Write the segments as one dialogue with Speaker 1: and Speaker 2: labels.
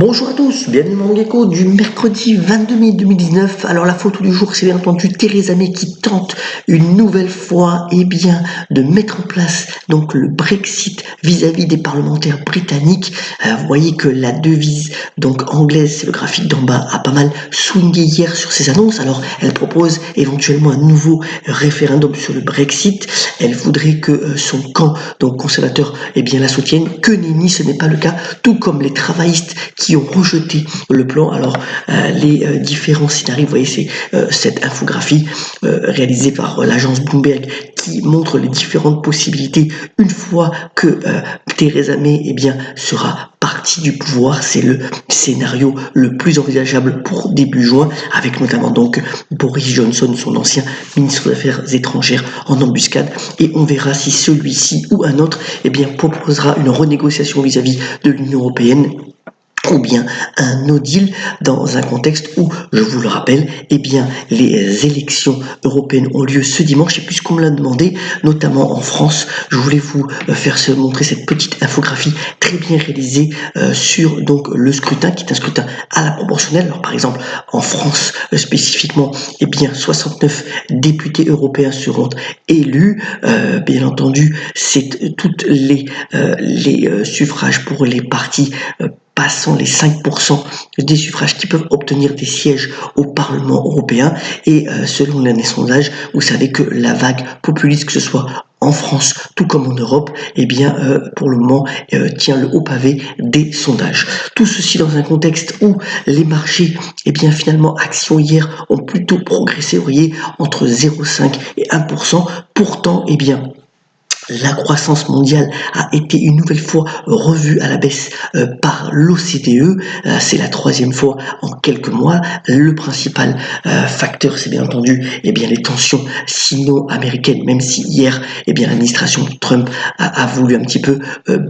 Speaker 1: Bonjour à tous, bienvenue dans mon gecko du mercredi 22 mai 2019. Alors la photo du jour, c'est bien entendu Theresa May qui tente une nouvelle fois de mettre en place donc le Brexit vis-à-vis des parlementaires britanniques. Vous voyez que la devise donc anglaise, c'est le graphique d'en bas, a pas mal swingé hier sur ses annonces. Alors elle propose éventuellement un nouveau référendum sur le Brexit. Elle voudrait que son camp donc conservateur la soutienne. Que nenni, ce n'est pas le cas, tout comme les travaillistes qui ont rejeté le plan. Alors les différents scénarios, vous voyez, c'est cette infographie réalisée par l'agence Bloomberg qui montre les différentes possibilités une fois que Theresa May sera partie du pouvoir. C'est le scénario le plus envisageable pour début juin, avec notamment donc Boris Johnson, son ancien ministre des Affaires étrangères, en embuscade, et on verra si celui-ci ou un autre proposera une renégociation vis-à-vis de l'Union européenne, ou bien un no deal dans un contexte où, je vous le rappelle, les élections européennes ont lieu ce dimanche, et puisqu'on me l'a demandé, notamment en France, je voulais vous montrer cette petite infographie très bien réalisée sur donc le scrutin, qui est un scrutin à la proportionnelle. Alors par exemple, en France spécifiquement, 69 députés européens seront élus. Bien entendu, c'est toutes les suffrages pour les partis passant les 5% des suffrages qui peuvent obtenir des sièges au Parlement européen. Et selon l'un des sondages, vous savez que la vague populiste, que ce soit en France tout comme en Europe, pour le moment tient le haut pavé des sondages. Tout ceci dans un contexte où les marchés, finalement, actions hier ont plutôt progressé, vous voyez, entre 0,5 et 1%. Pourtant, la croissance mondiale a été une nouvelle fois revue à la baisse par l'OCDE. C'est la troisième fois en quelques mois. Le principal facteur, c'est bien entendu les tensions sino-américaines, même si hier l'administration Trump a voulu un petit peu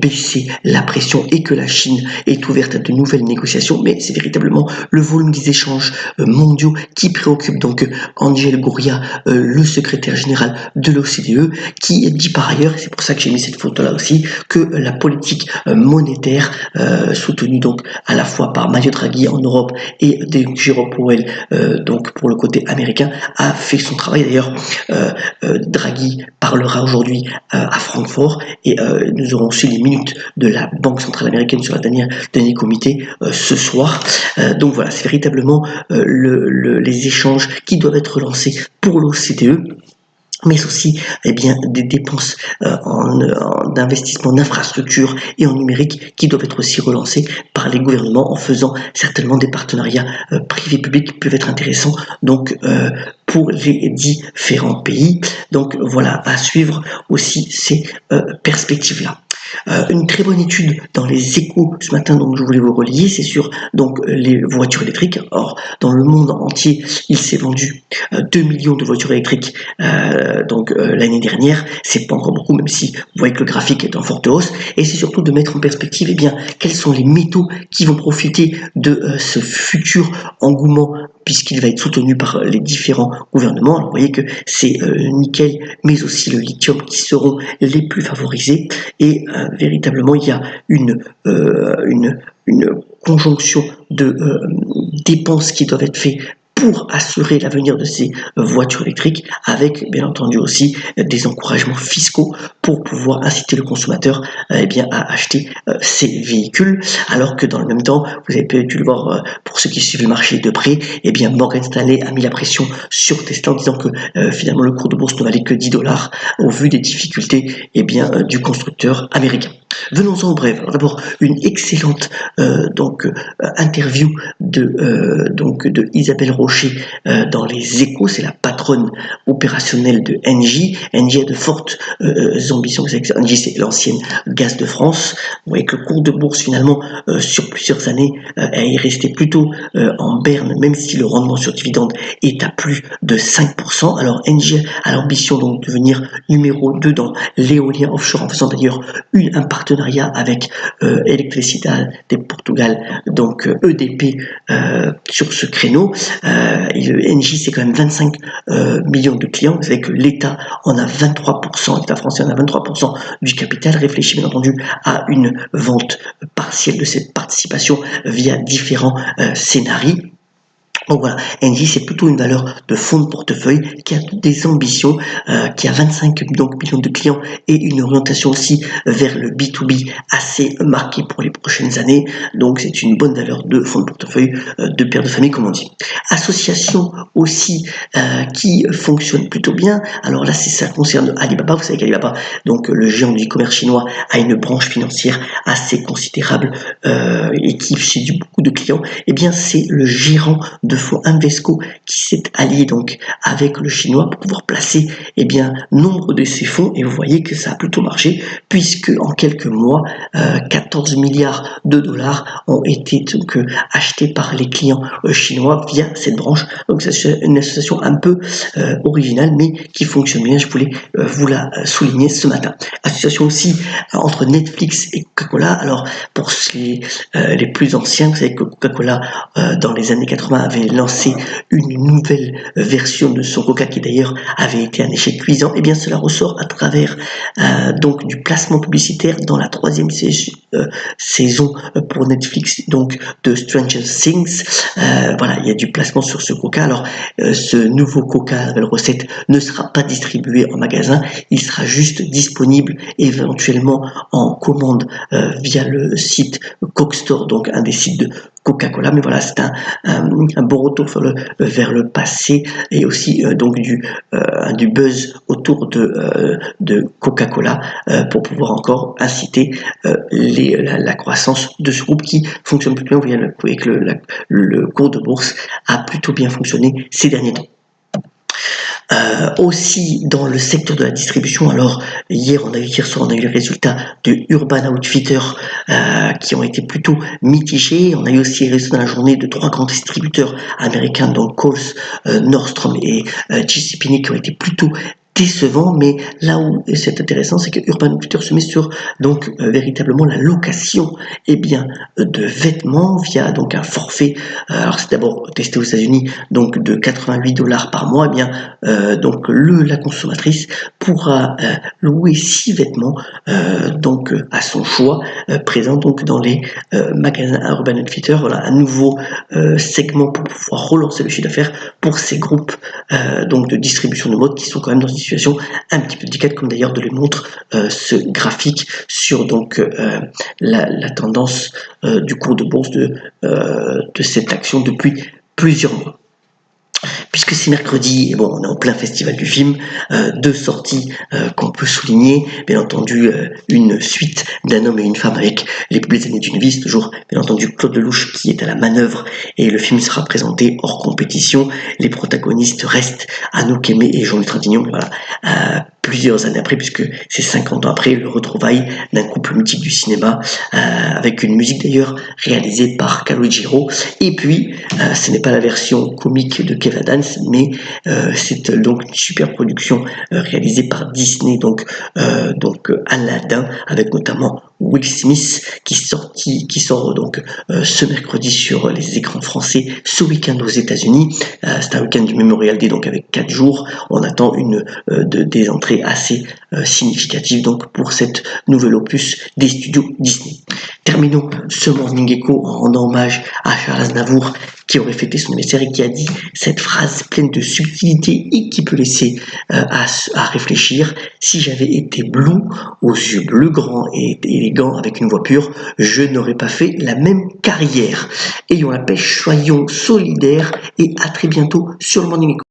Speaker 1: baisser la pression et que la Chine est ouverte à de nouvelles négociations. Mais c'est véritablement le volume des échanges mondiaux qui préoccupe donc Angel Gurría, le secrétaire général de l'OCDE, qui dit par ailleurs, c'est pour ça que j'ai mis cette photo là aussi, que la politique monétaire soutenue donc à la fois par Mario Draghi en Europe et Jerome Powell donc pour le côté américain a fait son travail. D'ailleurs Draghi parlera aujourd'hui à Francfort, et nous aurons aussi les minutes de la Banque centrale américaine sur la dernier comité ce soir. Donc voilà, c'est véritablement les échanges qui doivent être lancés pour l'OCDE, mais aussi des dépenses d'investissement d'infrastructures et en numérique qui doivent être aussi relancées par les gouvernements, en faisant certainement des partenariats privés-publics qui peuvent être intéressants donc pour les différents pays. Donc voilà, à suivre aussi ces perspectives-là. Une très bonne étude dans les Échos ce matin, donc je voulais vous relayer, c'est sur donc les voitures électriques. Or, dans le monde entier, il s'est vendu 2 millions de voitures électriques l'année dernière. C'est pas encore beaucoup, même si vous voyez que le graphique est en forte hausse. Et c'est surtout de mettre en perspective quels sont les métaux qui vont profiter de ce futur engouement, puisqu'il va être soutenu par les différents gouvernements. Alors vous voyez que c'est le nickel, mais aussi le lithium qui seront les plus favorisés. Et véritablement, il y a une conjonction de dépenses qui doivent être faites pour assurer l'avenir de ces voitures électriques, avec bien entendu aussi des encouragements fiscaux pour pouvoir inciter le consommateur à acheter ces véhicules. Alors que dans le même temps, vous avez pu le voir pour ceux qui suivent le marché de près, Morgan Stanley a mis la pression sur Tesla en disant que finalement le cours de bourse ne valait que $10 au vu des difficultés du constructeur américain. Venons-en au bref. Alors d'abord, une excellente interview de Isabelle Rocher dans les Échos. C'est la patronne opérationnelle de Engie. Engie a de fortes ambitions. Engie, c'est l'ancienne Gaz de France. Vous voyez que le cours de bourse finalement sur plusieurs années est resté plutôt en berne, même si le rendement sur dividende est à plus de 5%. Alors Engie a l'ambition donc de devenir numéro 2 dans l'éolien offshore, en faisant d'ailleurs un partenariat avec Electricidade de Portugal, donc EDP sur ce créneau. Engie, c'est quand même 25 millions de clients. Vous savez que l'État en a 23%, l'État français en a 23% du capital. Réfléchit bien entendu à une vente partielle de cette participation via différents scénarios. Donc voilà, Engie, c'est plutôt une valeur de fonds de portefeuille qui a des ambitions, qui a 25 millions de clients et une orientation aussi vers le B2B assez marquée pour les prochaines années. Donc c'est une bonne valeur de fonds de portefeuille de père de famille, comme on dit. Association aussi qui fonctionne plutôt bien. Alors là, ça concerne Alibaba. Vous savez qu'Alibaba, donc le géant du e-commerce chinois, a une branche financière assez considérable et qui séduit beaucoup de clients. Eh bien, c'est le gérant de fonds Invesco qui s'est allié donc avec le chinois pour pouvoir placer nombre de ces fonds, et vous voyez que ça a plutôt marché puisque en quelques mois 14 milliards de dollars ont été donc achetés par les clients chinois via cette branche. Donc c'est une association un peu originale mais qui fonctionne bien. Je voulais vous la souligner ce matin. Association aussi entre Netflix et Coca-Cola. Alors pour les plus anciens, vous savez que Coca-Cola dans les années 80 avait lancé une nouvelle version de son Coca qui d'ailleurs avait été un échec cuisant. Et bien cela ressort à travers donc du placement publicitaire dans la 3e saison pour Netflix donc de Stranger Things. Voilà, il y a du placement sur ce Coca. Alors ce nouveau Coca, la nouvelle recette, ne sera pas distribué en magasin, il sera juste disponible éventuellement en commande via le site Coke Store, donc un des sites de Coca-Cola. Mais voilà, c'est un bon retour vers le passé et aussi donc du buzz autour de Coca-Cola pour pouvoir encore inciter la croissance de ce groupe qui fonctionne plutôt bien. Vous voyez que le cours de bourse a plutôt bien fonctionné ces derniers temps. Aussi dans le secteur de la distribution, alors hier soir on a eu les résultats de Urban Outfitters qui ont été plutôt mitigés. On a eu aussi les résultats dans la journée de 3 grands distributeurs américains, donc Kohl's, Nordstrom et JCPenney, qui ont été plutôt décevant, mais là où c'est intéressant, c'est que Urban Outfitters se met sur donc véritablement la location de vêtements via donc un forfait. Alors c'est d'abord testé aux États-Unis, donc de 88 $ par mois. Donc la consommatrice pourra louer 6 vêtements donc à son choix, présents donc dans les magasins Urban Outfitters. Voilà un nouveau segment pour pouvoir relancer le chiffre d'affaires pour ces groupes donc de distribution de mode qui sont quand même dans une situation un petit peu délicate, comme d'ailleurs de le montre ce graphique sur donc la tendance du cours de bourse de cette action depuis plusieurs mois. Puisque c'est mercredi, bon, on est en plein festival du film, 2 sorties qu'on peut souligner, bien entendu une suite d'Un homme et une femme avec les plus belles années d'une vie, c'est toujours bien entendu Claude Lelouch qui est à la manœuvre et le film sera présenté hors compétition. Les protagonistes restent Anouk Aimée et Jean-Luc Trintignant, voilà, plusieurs années après, puisque c'est 50 ans après le retrouvaille d'un couple mythique du cinéma, avec une musique d'ailleurs réalisée par Calogero. Et puis, ce n'est pas la version comique de Kev Adams, mais c'est donc une super production réalisée par Disney, donc Aladdin, avec notamment Will Smith qui sort donc ce mercredi sur les écrans français, ce week-end aux États-Unis. C'est un week-end du Memorial Day, donc avec 4 jours. On attend des entrées assez significatives donc pour cette nouvelle opus des studios Disney. Terminons ce Morning Echo en rendant hommage à Charles Aznavour qui aurait fêté son anniversaire et qui a dit cette phrase pleine de subtilité et qui peut laisser à réfléchir. Si j'avais été blond, aux yeux bleus grands et élégants avec une voix pure, je n'aurais pas fait la même carrière. Ayons la pêche, soyons solidaires et à très bientôt sur le Morning Echo.